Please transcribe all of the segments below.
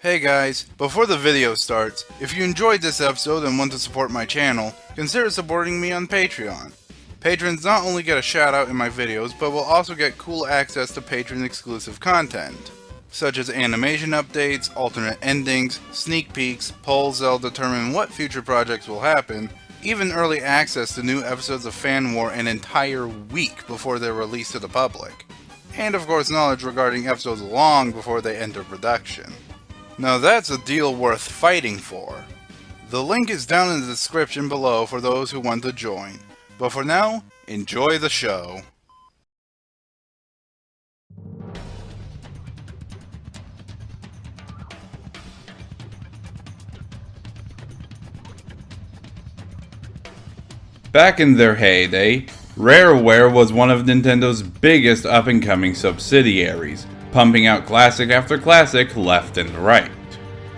Hey guys, before the video starts, if you enjoyed this episode and want to support my channel, consider supporting me on Patreon. Patrons not only get a shout out in my videos, but will also get cool access to patron exclusive content, such as animation updates, alternate endings, sneak peeks, polls that'll determine what future projects will happen, even early access to new episodes of Fan War an entire week before they're released to the public, and of course knowledge regarding episodes long before they enter production. Now that's a deal worth fighting for. The link is down in the description below for those who want to join. But for now, enjoy the show. Back in their heyday, Rareware was one of Nintendo's biggest up-and-coming subsidiaries, pumping out classic after classic left and right.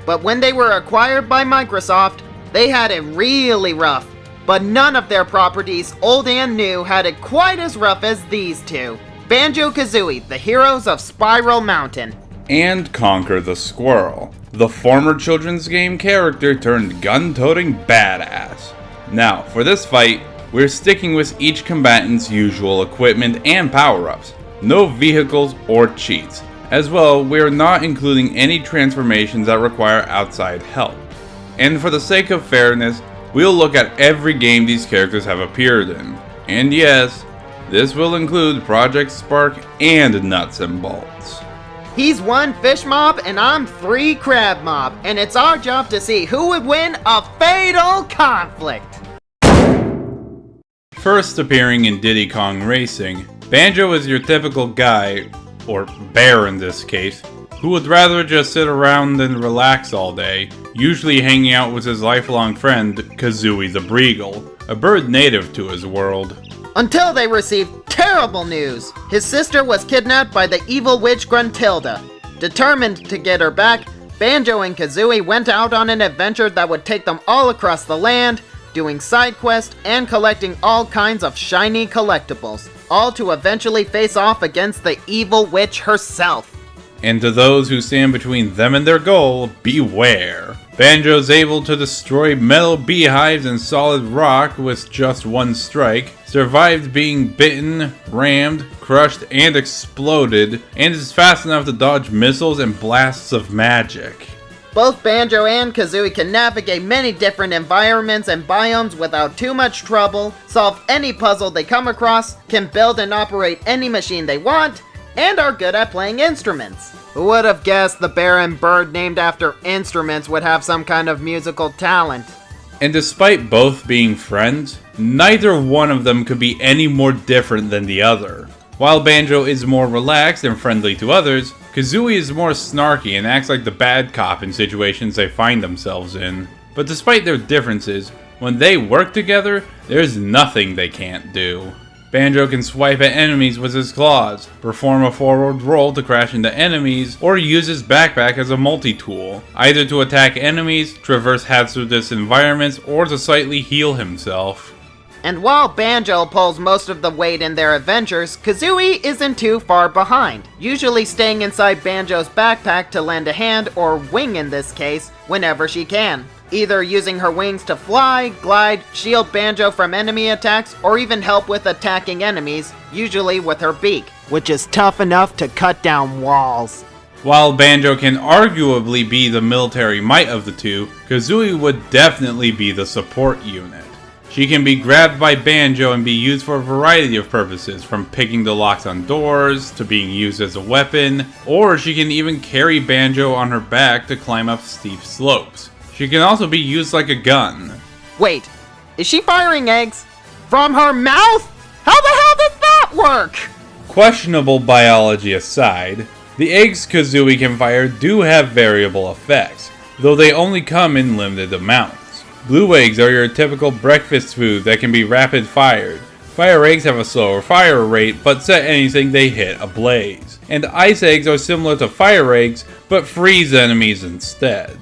But when they were acquired by Microsoft, they had it really rough. But none of their properties, old and new, had it quite as rough as these two. Banjo-Kazooie, the heroes of Spiral Mountain. And Conker the Squirrel, the former children's game character turned gun-toting badass. Now, for this fight, we're sticking with each combatant's usual equipment and power-ups. No vehicles or cheats. As well, we are not including any transformations that require outside help. And for the sake of fairness, we'll look at every game these characters have appeared in. And yes, this will include Project Spark and Nuts and Bolts. He's one fish mob and I'm 3 crab mob, and it's our job to see who would win a fatal conflict. First appearing in Diddy Kong Racing, Banjo is your typical guy, or bear in this case, who would rather just sit around and relax all day, usually hanging out with his lifelong friend, Kazooie the Breagle, a bird native to his world. Until they received terrible news. His sister was kidnapped by the evil witch Gruntilda. Determined to get her back, Banjo and Kazooie went out on an adventure that would take them all across the land, doing side quests and collecting all kinds of shiny collectibles, all to eventually face off against the evil witch herself. And to those who stand between them and their goal, beware. Banjo's able to destroy metal beehives and solid rock with just one strike, survived being bitten, rammed, crushed, and exploded, and is fast enough to dodge missiles and blasts of magic. Both Banjo and Kazooie can navigate many different environments and biomes without too much trouble, solve any puzzle they come across, can build and operate any machine they want, and are good at playing instruments. Who would have guessed the bear and bird named after instruments would have some kind of musical talent? And despite both being friends, neither one of them could be any more different than the other. While Banjo is more relaxed and friendly to others, Kazooie is more snarky and acts like the bad cop in situations they find themselves in. But despite their differences, when they work together, there's nothing they can't do. Banjo can swipe at enemies with his claws, perform a forward roll to crash into enemies, or use his backpack as a multi-tool, either to attack enemies, traverse hazardous environments, or to slightly heal himself. And while Banjo pulls most of the weight in their adventures, Kazooie isn't too far behind, usually staying inside Banjo's backpack to lend a hand, or wing in this case, whenever she can. Either using her wings to fly, glide, shield Banjo from enemy attacks, or even help with attacking enemies, usually with her beak, which is tough enough to cut down walls. While Banjo can arguably be the military might of the two, Kazooie would definitely be the support unit. She can be grabbed by Banjo and be used for a variety of purposes, from picking the locks on doors, to being used as a weapon, or she can even carry Banjo on her back to climb up steep slopes. She can also be used like a gun. Wait, is she firing eggs? From her mouth? How the hell does that work? Questionable biology aside, the eggs Kazooie can fire do have variable effects, though they only come in limited amounts. Blue eggs are your typical breakfast food that can be rapid fired. Fire eggs have a slower fire rate, but set anything they hit ablaze. And ice eggs are similar to fire eggs, but freeze enemies instead.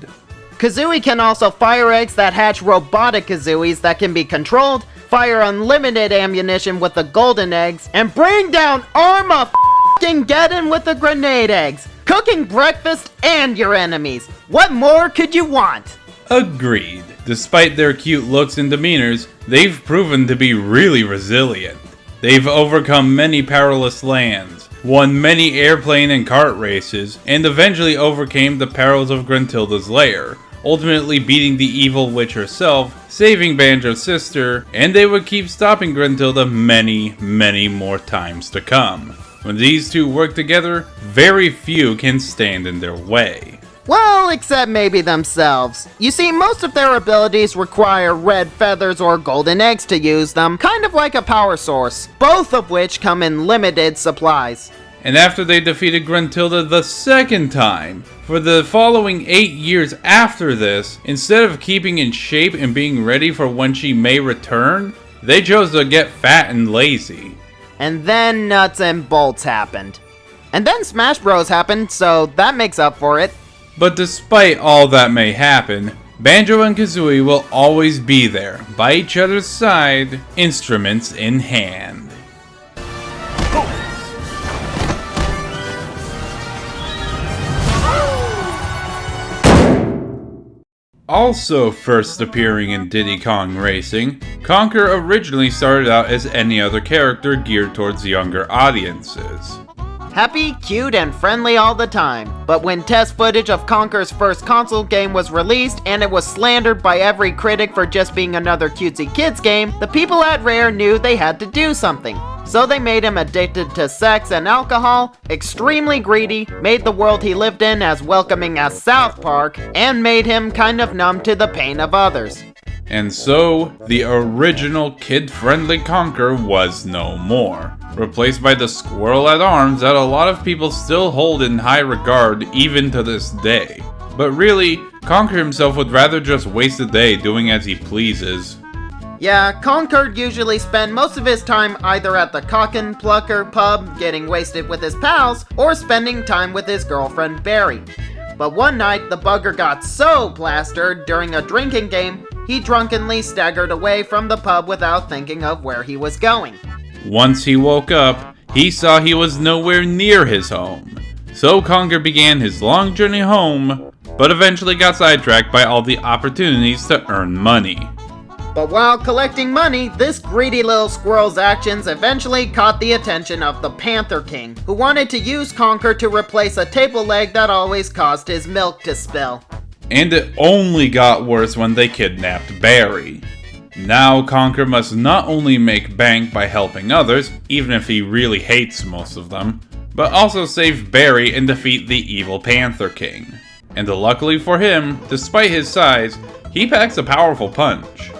Kazooie can also fire eggs that hatch robotic Kazooies that can be controlled, fire unlimited ammunition with the golden eggs, and bring down Armageddon with the grenade eggs. cooking breakfast and your enemies. What more could you want? Agreed. Despite their cute looks and demeanors, they've proven to be really resilient. They've overcome many perilous lands, won many airplane and kart races, and eventually overcame the perils of Gruntilda's lair, ultimately beating the evil witch herself, saving Banjo's sister, and they would keep stopping Gruntilda many more times to come. When these two work together, very few can stand in their way. Well, except maybe themselves. You see, most of their abilities require red feathers or golden eggs to use them, kind of like a power source, both of which come in limited supplies. And after they defeated Gruntilda the second time, for the following 8 years after this, instead of keeping in shape and being ready for when she may return, they chose to get fat and lazy. And then nuts and bolts happened. And then Smash Bros happened, so that makes up for it. But despite all that may happen, Banjo and Kazooie will always be there, by each other's side, instruments in hand. Also first appearing in Diddy Kong Racing, Conker originally started out as any other character geared towards younger audiences. Happy, cute, and friendly all the time. But when test footage of Conker's first console game was released and it was slandered by every critic for just being another cutesy kids game, the people at Rare knew they had to do something. So they made him addicted to sex and alcohol, extremely greedy, made the world he lived in as welcoming as South Park, and made him kind of numb to the pain of others. And so, the original kid-friendly Conker was no more, replaced by the squirrel at arms that a lot of people still hold in high regard even to this day. But really, Conker himself would rather just waste a day doing as he pleases. Yeah, Conker usually spent most of his time either at the Cock and Plucker pub getting wasted with his pals, or spending time with his girlfriend Barry. But one night, the bugger got so plastered during a drinking game, he drunkenly staggered away from the pub without thinking of where he was going. Once he woke up, he saw he was nowhere near his home. So Conker began his long journey home, but eventually got sidetracked by all the opportunities to earn money. But while collecting money, this greedy little squirrel's actions eventually caught the attention of the Panther King, who wanted to use Conker to replace a table leg that always caused his milk to spill. And it only got worse when they kidnapped Barry. Now Conker must not only make bank by helping others, even if he really hates most of them, but also save Barry and defeat the evil Panther King. And luckily for him, despite his size, he packs a powerful punch.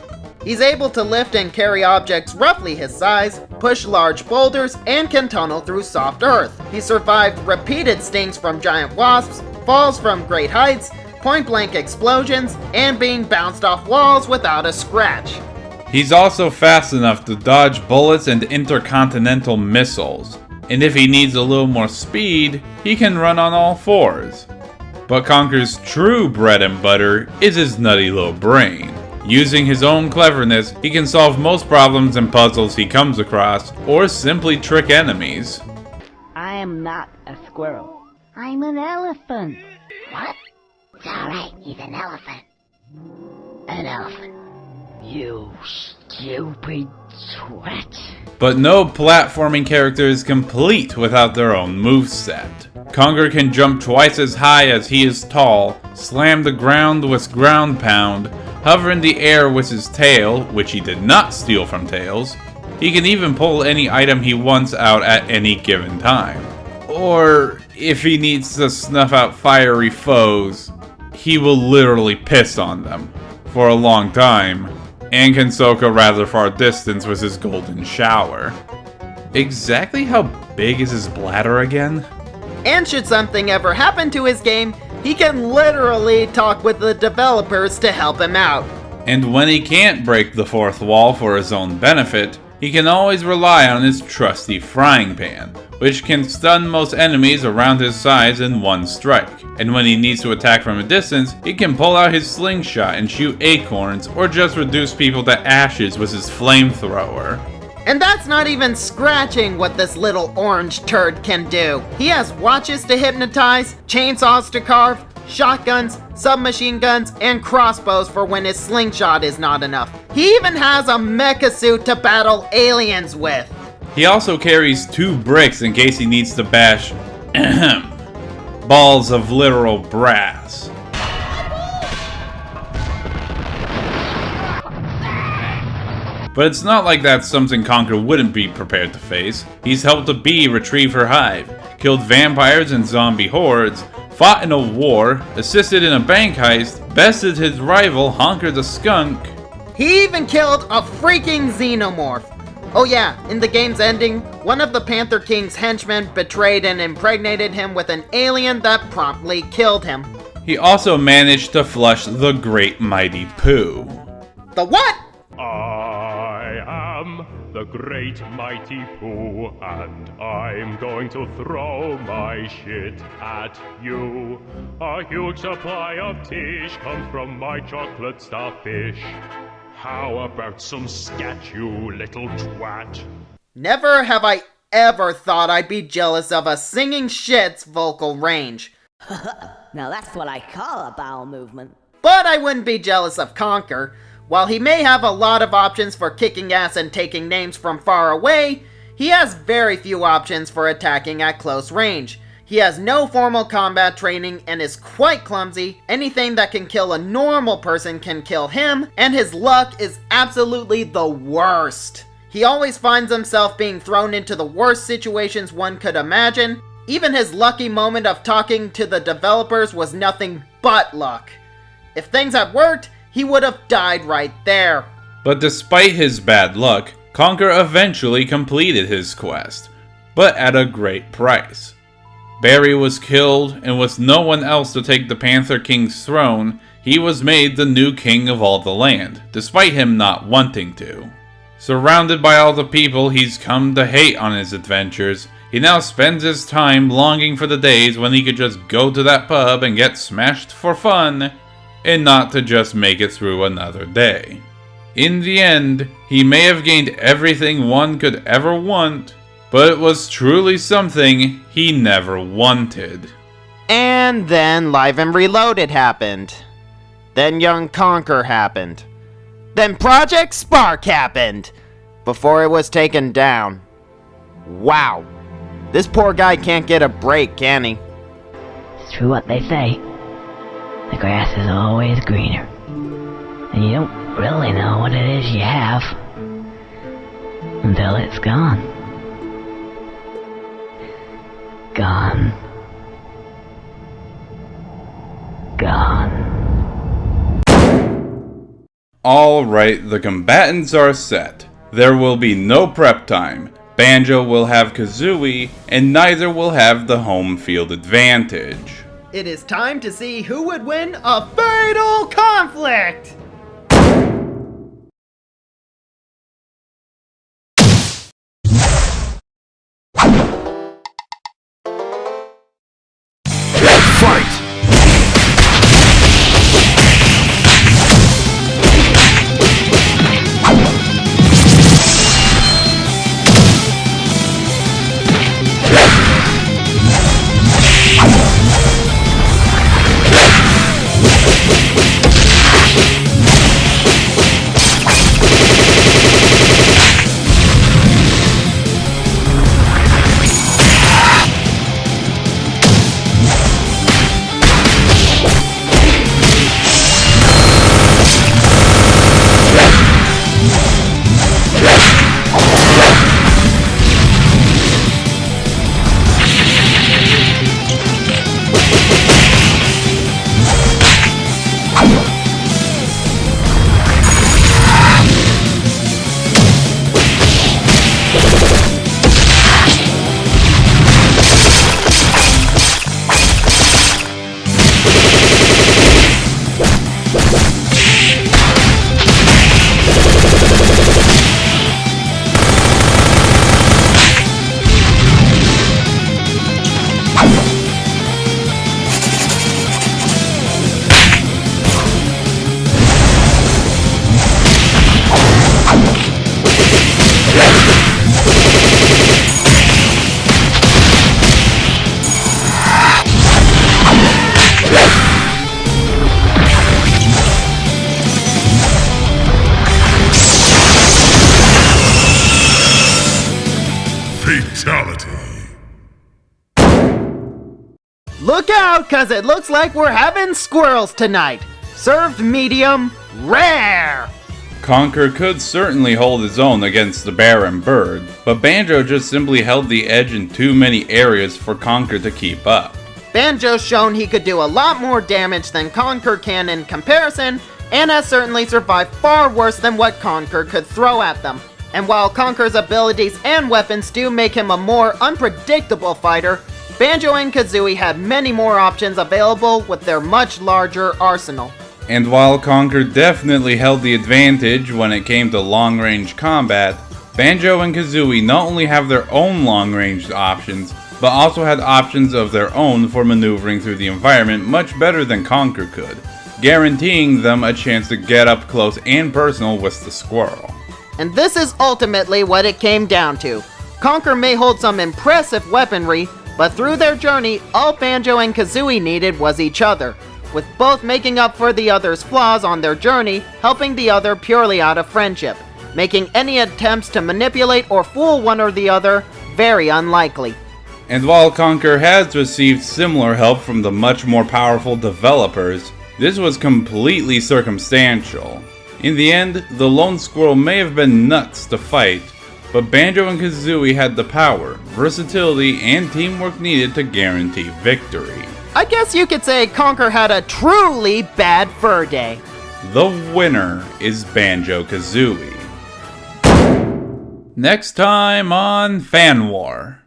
He's able to lift and carry objects roughly his size, push large boulders, and can tunnel through soft earth. He survived repeated stings from giant wasps, falls from great heights, point-blank explosions, and being bounced off walls without a scratch. He's also fast enough to dodge bullets and intercontinental missiles, and if he needs a little more speed, he can run on all fours. But Conker's true bread and butter is his nutty little brain. Using his own cleverness, he can solve most problems and puzzles he comes across, or simply trick enemies. I am not a squirrel. I'm an elephant. What? It's alright, he's an elephant. An elephant. You stupid twat. But no platforming character is complete without their own moveset. Conker can jump twice as high as he is tall, slam the ground with ground pound, hover in the air with his tail, which he did not steal from Tails. He can even pull any item he wants out at any given time. Or, if he needs to snuff out fiery foes, he will literally piss on them for a long time, and can soak a rather far distance with his golden shower. Exactly how big is his bladder again? And should something ever happen to his game, he can literally talk with the developers to help him out. And when he can't break the fourth wall for his own benefit, he can always rely on his trusty frying pan, which can stun most enemies around his size in one strike. And when he needs to attack from a distance, he can pull out his slingshot and shoot acorns, or just reduce people to ashes with his flamethrower. And that's not even scratching what this little orange turd can do. He has watches to hypnotize, chainsaws to carve, shotguns, submachine guns, and crossbows for when his slingshot is not enough. He even has a mecha suit to battle aliens with. He also carries 2 bricks in case he needs to bash balls of literal brass. But it's not like that's something Conker wouldn't be prepared to face. He's helped a bee retrieve her hive, killed vampires and zombie hordes, fought in a war, assisted in a bank heist, bested his rival Honker the Skunk. He even killed a freaking xenomorph. Oh yeah, in the game's ending, one of the Panther King's henchmen betrayed and impregnated him with an alien that promptly killed him. He also managed to flush the Great Mighty Pooh. The what? I am the Great Mighty Pooh, and I'm going to throw my shit at you. A huge supply of tish comes from my chocolate starfish. How about some scat, you little twat? Never have I ever thought I'd be jealous of a singing shit's vocal range. Now that's what I call a bowel movement. But I wouldn't be jealous of Conker. While he may have a lot of options for kicking ass and taking names from far away, he has very few options for attacking at close range. He has no formal combat training and is quite clumsy. Anything that can kill a normal person can kill him, and his luck is absolutely the worst. He always finds himself being thrown into the worst situations one could imagine. Even his lucky moment of talking to the developers was nothing but luck. If things had worked, he would have died right there. But despite his bad luck, Conker eventually completed his quest, but at a great price. Barry was killed, and with no one else to take the Panther King's throne, he was made the new king of all the land, despite him not wanting to. Surrounded by all the people he's come to hate on his adventures, he now spends his time longing for the days when he could just go to that pub and get smashed for fun, and not to just make it through another day. In the end, he may have gained everything one could ever want, but it was truly something he never wanted. And then Live and Reloaded happened. Then Young Conker happened. Then Project Spark happened! Before it was taken down. Wow. This poor guy can't get a break, can he? It's true what they say. The grass is always greener. And you don't really know what it is you have until it's gone. Gone. Gone. Alright, the combatants are set. There will be no prep time. Banjo will have Kazooie, and neither will have the home field advantage. It is time to see who would win a fatal conflict! Look out, cause it looks like we're having squirrels tonight. Served medium rare. Conker could certainly hold his own against the bear and bird, but Banjo just simply held the edge in too many areas for Conker to keep up. Banjo's shown he could do a lot more damage than Conker can in comparison, and has certainly survived far worse than what Conker could throw at them. And while Conker's abilities and weapons do make him a more unpredictable fighter, Banjo and Kazooie had many more options available with their much larger arsenal. And while Conker definitely held the advantage when it came to long-range combat, Banjo and Kazooie not only have their own long-range options, but also had options of their own for maneuvering through the environment much better than Conker could, guaranteeing them a chance to get up close and personal with the squirrel. And this is ultimately what it came down to. Conker may hold some impressive weaponry, but through their journey, all Banjo and Kazooie needed was each other, with both making up for the other's flaws on their journey, helping the other purely out of friendship, making any attempts to manipulate or fool one or the other very unlikely. And while Conker has received similar help from the much more powerful developers, this was completely circumstantial. In the end, the lone squirrel may have been nuts to fight, but Banjo and Kazooie had the power, versatility, and teamwork needed to guarantee victory. I guess you could say Conker had a truly bad fur day. The winner is Banjo-Kazooie. Next time on Fan War.